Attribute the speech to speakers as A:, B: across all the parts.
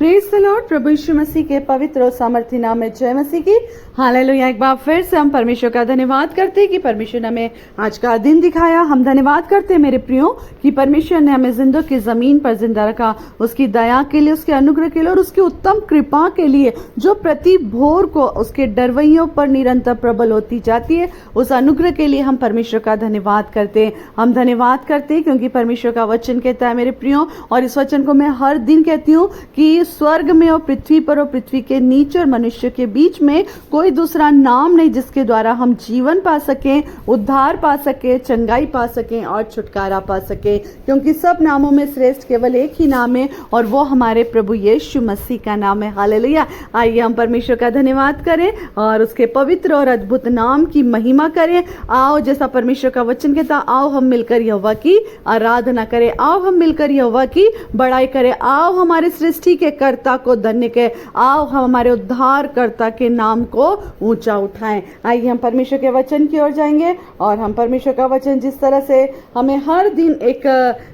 A: Praise the Lord. प्रभु यीशु मसीह के पवित्र और सामर्थी नाम में जय मसीह की। हालेलुया। एक बार फिर से हम परमेश्वर का धन्यवाद करते हैं कि परमेश्वर ने हमें आज का दिन दिखाया। हम धन्यवाद करते हैं मेरे प्रियो कि परमेश्वर ने हमें जिंदगी की जमीन पर जिंदा रखा, उसकी दया के लिए, उसके अनुग्रह के लिए और उसकी उत्तम कृपा के लिए जो प्रति भोर को उसके डरवैयों पर निरंतर प्रबल होती जाती है। उस अनुग्रह के लिए हम परमेश्वर का धन्यवाद करते हैं। हम धन्यवाद करते हैं क्योंकि परमेश्वर का वचन कहता है मेरे प्रियो, और इस वचन को मैं हर दिन कहती हूँ कि स्वर्ग में और पृथ्वी पर और पृथ्वी के नीचे और मनुष्य के बीच में कोई दूसरा नाम नहीं जिसके द्वारा हम जीवन पा सकें, उद्धार पा सकें, चंगाई पा सकें और छुटकारा पा सकें, क्योंकि सब नामों में श्रेष्ठ केवल एक ही नाम है और वो हमारे प्रभु यीशु मसीह का नाम है। हालेलुया। आइए हम परमेश्वर का धन्यवाद करें और उसके पवित्र और अद्भुत नाम की महिमा करें। आओ, जैसा परमेश्वर का वचन कहता, आओ हम मिलकर यहोवा की आराधना करें, आओ हम मिलकर यहोवा की बड़ाई करें, आओ हमारे सृष्टि के कर्ता को धन्य करें, आओ हम हमारे उद्धारकर्ता के नाम को ऊंचा उठाएं। आइए हम परमेश्वर के वचन की ओर जाएंगे और हम परमेश्वर का वचन जिस तरह से हमें हर दिन एक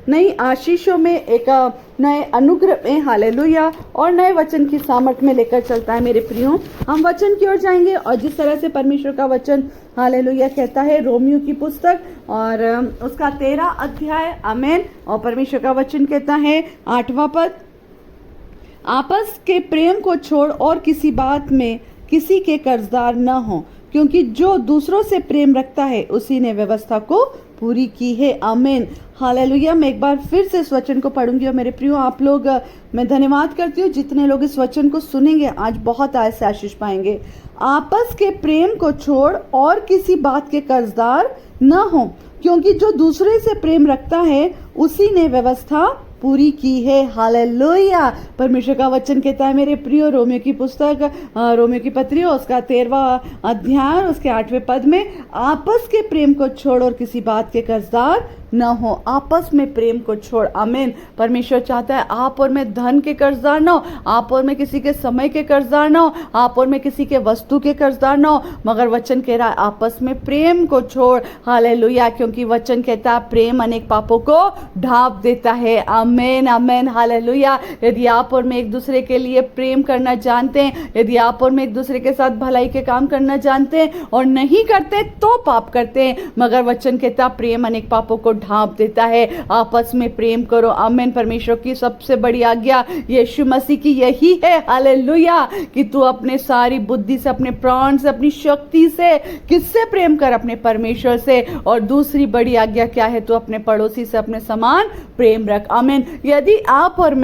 A: नई आशीषों में, एक नए अनुग्रह में, हालेलुया, और नए वचन की सामर्थ में लेकर चलता है मेरे प्रियो, हम वचन की ओर जाएंगे। और जिस तरह से परमेश्वर का वचन हालेलुया कहता है रोमियो की पुस्तक और उसका 13 अध्याय, आमेन, और परमेश्वर का वचन कहता है 8वां पद, आपस के प्रेम को छोड़ और किसी बात में किसी के कर्जदार न हो, क्योंकि जो दूसरों से प्रेम रखता है उसी ने व्यवस्था को पूरी की है। आमीन। हालेलुया। मैं एक बार फिर से इस वचन को पढ़ूंगी और मेरे प्रियो आप लोग, मैं धन्यवाद करती हूँ जितने लोग इस वचन को सुनेंगे आज बहुत ऐसे आशीष पाएंगे। आपस के प्रेम को छोड़ और किसी बात के कर्जदार न हो, क्योंकि जो दूसरे से प्रेम रखता है उसी ने व्यवस्था पूरी की है। हालेलुया। परमेश्वर का वचन कहता है मेरे प्रियो, रोमियो की पुस्तक, रोमियो की पत्री उसका 13वां अध्याय उसके 8वें पद में, आपस के प्रेम को छोड़ और किसी बात के कर्जदार न हो। आपस में प्रेम को छोड़। आमीन। परमेश्वर चाहता है आप और मैं धन के कर्जदार न हो, आप और मैं किसी के समय के कर्जदार न हो, आप और मैं किसी के वस्तु के कर्जदार न हो, मगर वचन कह रहा है आपस में प्रेम को छोड़। हालेलुया। क्योंकि वचन कहता है प्रेम अनेक पापों को ढांप देता है। आमीन, आमीन, हालेलुया। यदि आप और मैं एक दूसरे के लिए प्रेम करना जानते हैं, यदि आप और मैं एक दूसरे के साथ भलाई के काम करना जानते हैं और नहीं करते तो पाप करते हैं, मगर वचन कहता प्रेम अनेक पापों को ढांप देता है। आपस में प्रेम करो। आमीन। परमेश्वर की सबसे बड़ी आज्ञा यीशु मसीह की यही है, हालेलुया, कि तू अपने सारी बुद्धि से, अपने प्राण से, अपनी शक्ति से किससे प्रेम कर? अपने परमेश्वर से। और दूसरी बड़ी आज्ञा क्या है? तू अपने पड़ोसी से अपने समान प्रेम रख। आमीन। यदि आप और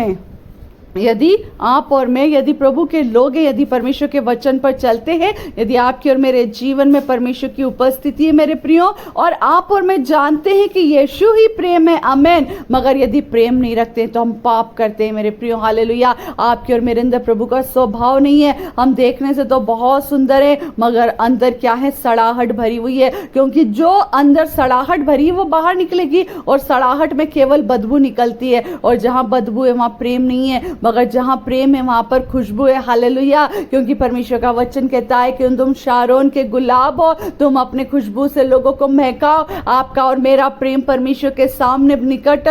A: मैं, यदि प्रभु के लोग हैं, यदि परमेश्वर के वचन पर चलते हैं, यदि आपके और मेरे जीवन में परमेश्वर की उपस्थिति है मेरे प्रियो, और आप और मैं जानते हैं कि यीशु ही प्रेम है, आमीन, मगर यदि प्रेम नहीं रखते तो हम पाप करते हैं मेरे प्रियो। हालेलुया। आपके और मेरे अंदर प्रभु का स्वभाव नहीं है। हम देखने से तो बहुत सुंदर है, मगर अंदर क्या है? सड़ाहट भरी हुई है। क्योंकि जो अंदर सड़ाहट भरी है वो बाहर निकलेगी, और सड़ाहट में केवल बदबू निकलती है, और जहां बदबू है वहां प्रेम नहीं है, मगर जहां प्रेम है वहां पर खुशबू है। हालेलुया। क्योंकि परमेश्वर का वचन कहता है कि तुम शारोन के गुलाब हो, तुम अपने खुशबू से लोगों को महकाओ। आपका और मेरा प्रेम परमेश्वर के सामने निकट,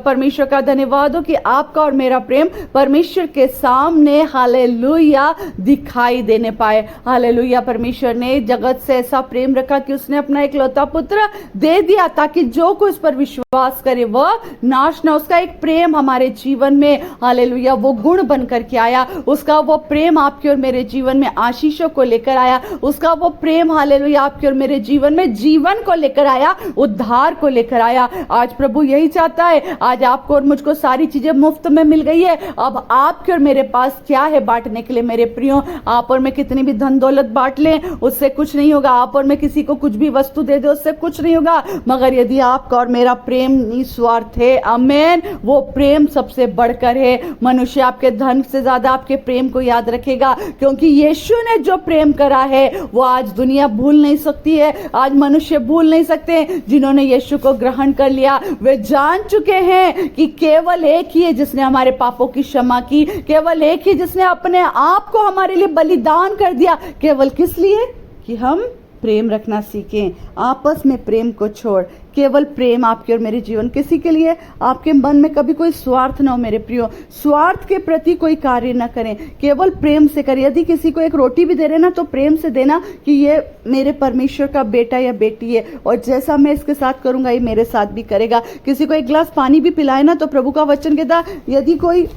A: परमेश्वर का धन्यवाद हो कि आपका और मेरा प्रेम परमेश्वर के सामने, हालेलुया, दिखाई देने पाए। हालेलुया। परमेश्वर ने जगत से ऐसा प्रेम रखा कि उसने अपना इकलौता पुत्र दे दिया ताकि जो कोई उस पर विश्वास करे वह नाश न। उसका एक प्रेम हमारे जीवन में, हालेलुया, वो गुण बनकर के आया। उसका वो प्रेम आपके और मेरे जीवन में आशीषों को लेकर आया। उसका वो प्रेम, हालेलुया, आपके और मेरे जीवन में जीवन को लेकर आया, उद्धार को लेकर आया। आज प्रभु यही चाहता है। आज आपको और मुझको सारी चीजें मुफ्त में मिल गई है। अब आपके और मेरे पास क्या है बांटने के लिए मेरे प्रियो? आप और मैं कितनी भी धन दौलत बांट लें उससे कुछ नहीं होगा। आप और मैं किसी को कुछ भी वस्तु दे दे उससे कुछ नहीं होगा, मगर यदि आपका और मेरा प्रेम निस्वार्थ है, आमीन, वो प्रेम सबसे बढ़कर है। मनुष्य आपके धन से ज्यादा आपके प्रेम को याद रखेगा, क्योंकि यीशु ने जो प्रेम करा है वो आज दुनिया भूल नहीं सकती है, आज मनुष्य भूल नहीं सकते। जिन्होंने यीशु को ग्रहण कर लिया वे जान चुके हैं कि केवल एक ही है जिसने हमारे पापों की क्षमा की, केवल एक ही जिसने अपने आप को हमारे लिए बलिदान कर दिया। केवल किस लिए? कि हम प्रेम रखना सीखें, आपस में प्रेम को छोड़ केवल प्रेम आपके और मेरे जीवन, किसी के लिए आपके मन में कभी कोई स्वार्थ ना हो मेरे प्रियो, स्वार्थ के प्रति कोई कार्य ना करें, केवल प्रेम से करें। यदि किसी को एक रोटी भी दे रहे ना तो प्रेम से देना कि ये मेरे परमेश्वर का बेटा या बेटी है और जैसा मैं इसके साथ करूंगा ये मेरे साथ भी करेगा। किसी को एक गिलास पानी भी पिलाए ना तो प्रभु का वचन कहता यदि कोई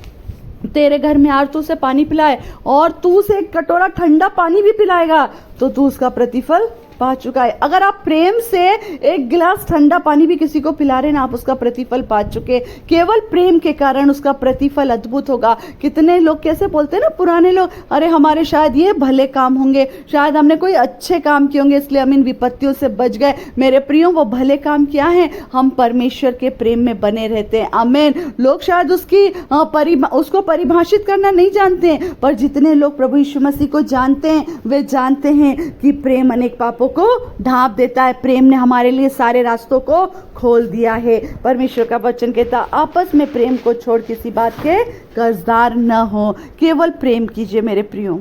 A: तेरे घर में आर तू से पानी पिलाए और तू उसे एक कटोरा ठंडा पानी भी पिलाएगा तो तू उसका प्रतिफल पा चुका है। अगर आप प्रेम से एक गिलास ठंडा पानी भी किसी को पिला रहे ना, आप उसका प्रतिफल पा चुके। केवल प्रेम के कारण उसका प्रतिफल अद्भुत होगा। कितने लोग कैसे बोलते हैं ना पुराने लोग, अरे हमारे शायद ये भले काम होंगे, शायद हमने कोई अच्छे काम किए होंगे इसलिए हम इन विपत्तियों से बच गए। मेरे प्रियो वो भले काम क्या है, हम परमेश्वर के प्रेम में बने रहते हैं। आमीन। लोग शायद उसको परिभाषित करना नहीं जानते हैं, पर जितने लोग प्रभु यीशु मसीह को जानते हैं वे जानते हैं कि प्रेम अनेक पापों को ढांप देता है। प्रेम ने हमारे लिए सारे रास्तों को खोल दिया है। परमेश्वर का वचन कहता आपस में प्रेम को छोड़ किसी बात के कर्जदार न हो, केवल प्रेम कीजिए। मेरे प्रियो,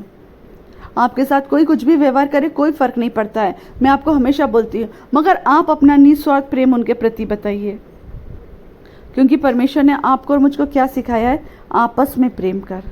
A: आपके साथ कोई कुछ भी व्यवहार करे कोई फर्क नहीं पड़ता है, मैं आपको हमेशा बोलती हूँ, मगर आप अपना निस्वार्थ प्रेम उनके प्रति बताइए, क्योंकि परमेश्वर ने आपको और मुझको क्या सिखाया है, आपस में प्रेम कर।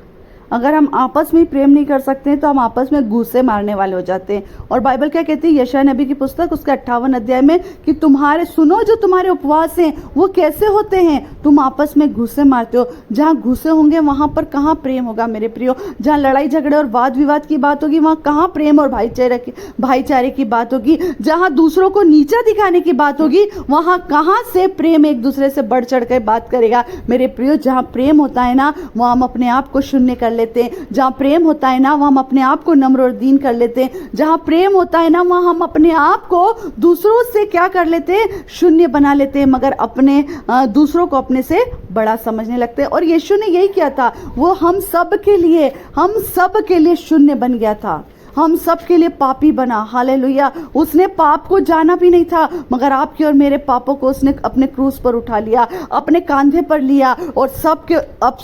A: अगर हम आपस में प्रेम नहीं कर सकते हैं तो हम आपस में घूसे मारने वाले हो जाते हैं। और बाइबल क्या कहती है, यशायाह नबी की पुस्तक उसके 58 अध्याय में कि तुम्हारे सुनो जो तुम्हारे उपवास हैं वो कैसे होते हैं, तुम आपस में घूसे मारते हो। जहाँ घूसे होंगे वहां पर कहाँ प्रेम होगा मेरे प्रियो। जहाँ लड़ाई झगड़े और वाद विवाद की बात होगी वहां कहाँ प्रेम और भाईचारे की बात होगी। जहाँ दूसरों को नीचा दिखाने की बात होगी वहां कहाँ से प्रेम एक दूसरे से बढ़ चढ़ कर बात करेगा। मेरे प्रियो, जहाँ प्रेम होता है ना वहाँ हम अपने आप को शून्य कर लेते हैं। जहाँ प्रेम होता है ना वहाँ हम अपने आप को नम्र और दीन कर लेते हैं। जहाँ प्रेम होता है ना वहाँ हम अपने आप को दूसरों से क्या कर लेते हैं, शून्य बना लेते हैं, मगर अपने दूसरों को अपने से बड़ा समझने लगते हैं। और यीशु ने यही किया था, वो हम सब के लिए शून्य बन गया था, हम सब के लिए पापी बना। हालेलुया। उसने पाप को जाना भी नहीं था, मगर आपके और मेरे पापों को उसने अपने क्रूस पर उठा लिया, अपने कांधे पर लिया। और सबके अब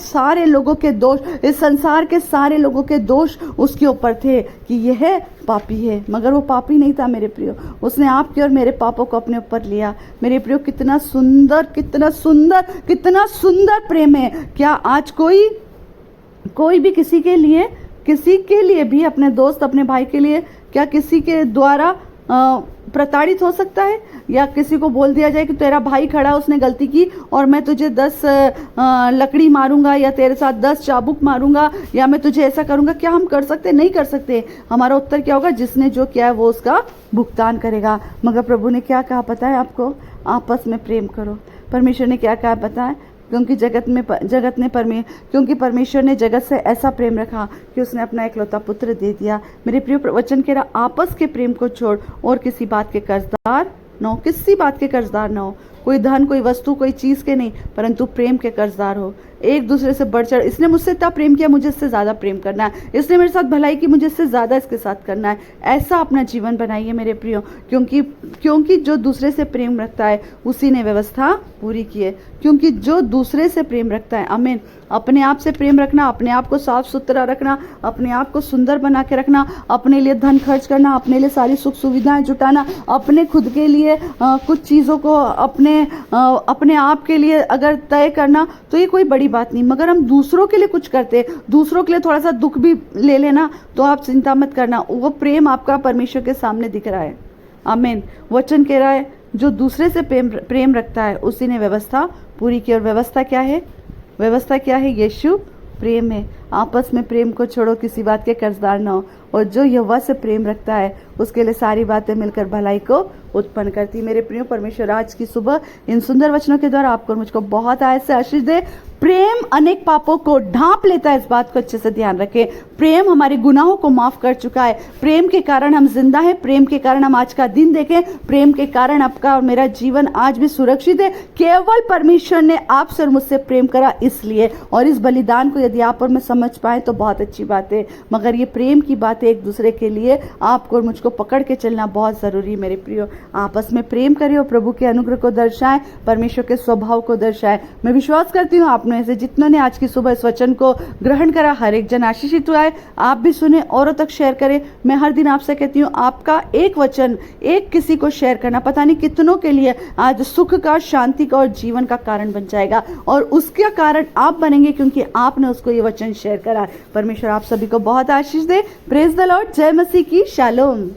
A: सारे लोगों के दोष, इस संसार के सारे लोगों के दोष उसके ऊपर थे कि यह पापी है, मगर वो पापी नहीं था मेरे प्रियो। उसने आपके और मेरे पापों को अपने ऊपर लिया। मेरे प्रियो, कितना सुंदर कितना सुंदर कितना सुंदर प्रेम है। क्या आज कोई भी किसी के लिए भी, अपने दोस्त अपने भाई के लिए, क्या किसी के द्वारा प्रताड़ित हो सकता है? या किसी को बोल दिया जाए कि तेरा भाई खड़ा, उसने गलती की और मैं तुझे 10 लकड़ी मारूंगा या तेरे साथ 10 चाबुक मारूंगा या मैं तुझे ऐसा करूंगा, क्या हम कर सकते? नहीं कर सकते। हमारा उत्तर क्या होगा, जिसने जो किया है वो उसका भुगतान करेगा। मगर प्रभु ने क्या कहा पता है आपको, आपस में प्रेम करो। परमेश्वर ने क्या कहा पता है, क्योंकि परमेश्वर ने जगत से ऐसा प्रेम रखा कि उसने अपना इकलौता पुत्र दे दिया। मेरे प्रिय, वचन कह रहा आपस के प्रेम को छोड़ और किसी बात के कर्जदार न हो, किसी बात के कर्जदार न हो। कोई धन, कोई वस्तु, कोई चीज के नहीं, परंतु प्रेम के कर्जदार हो। एक दूसरे से बढ़ चढ़, इसने मुझसे इतना प्रेम किया, मुझे इससे ज्यादा प्रेम करना है, इसने मेरे साथ भलाई की, मुझे इससे ज्यादा इसके साथ करना है। ऐसा अपना जीवन बनाइए मेरे प्रियो, क्योंकि जो दूसरे से प्रेम रखता है उसी ने व्यवस्था पूरी की है। क्योंकि जो दूसरे से प्रेम रखता है, आमीन। अपने आप से प्रेम रखना, अपने आप को साफ सुथरा रखना, अपने आप को सुंदर बना के रखना, अपने लिए धन खर्च करना, अपने लिए सारी सुख सुविधाएं जुटाना, अपने खुद के लिए कुछ चीज़ों को अपने आप के लिए अगर तय करना, तो ये कोई बड़ी बात नहीं। मगर हम दूसरों के लिए कुछ करते, दूसरों के लिए थोड़ा सा दुख भी ले लेना, तो आप चिंता मत करना, वो प्रेम आपका परमेश्वर के सामने दिख रहा है। आमीन। वचन कह रहा है जो दूसरे से प्रेम रखता है उसी ने व्यवस्था पूरी की। और व्यवस्था क्या है? व्यवस्था क्या है? यीशु प्रेम है। आपस में प्रेम को छोड़ो, किसी बात के कर्जदार न हो। और जो यहोवा से प्रेम रखता है उसके लिए सारी बातें मिलकर भलाई को उत्पन्न करती। मेरे प्रिय, परमेश्वर आज की सुबह इन सुंदर वचनों के द्वारा आपको और मुझको बहुत आयत से आशीष दे। प्रेम अनेक पापों को ढांप लेता है, इस बात को अच्छे से ध्यान रखें। प्रेम हमारे गुनाहों को माफ कर चुका है। प्रेम के कारण हम जिंदा हैं, प्रेम के कारण हम आज का दिन देखें, प्रेम के कारण आपका और मेरा जीवन आज भी सुरक्षित है। केवल परमेश्वर ने आपसे और मुझसे प्रेम करा इसलिए। और इस बलिदान को यदि आप और मैं समझ पाए तो बहुत अच्छी बात है, मगर ये प्रेम की बात साथ एक दूसरे के लिए आपको और मुझको पकड़ के चलना बहुत ज़रूरी है मेरे प्रियो। आपस में प्रेम करें और प्रभु के अनुग्रह को दर्शाएं, परमेश्वर के स्वभाव को दर्शाएं। मैं विश्वास करती हूँ आप में से जितनों ने आज की सुबह इस वचन को ग्रहण करा, हर एक जन आशीषित हुआ है। आप भी सुने, औरों तक शेयर करें। मैं हर दिन आपसे कहती हूँ, आपका एक वचन एक किसी को शेयर करना पता नहीं कितनों के लिए आज सुख का, शांति का और जीवन का कारण बन जाएगा, और उसका कारण आप बनेंगे क्योंकि आपने उसको ये वचन शेयर करा। परमेश्वर आप सभी को बहुत आशीष दे। Praise the Lord. जय मसीह की। शालोम।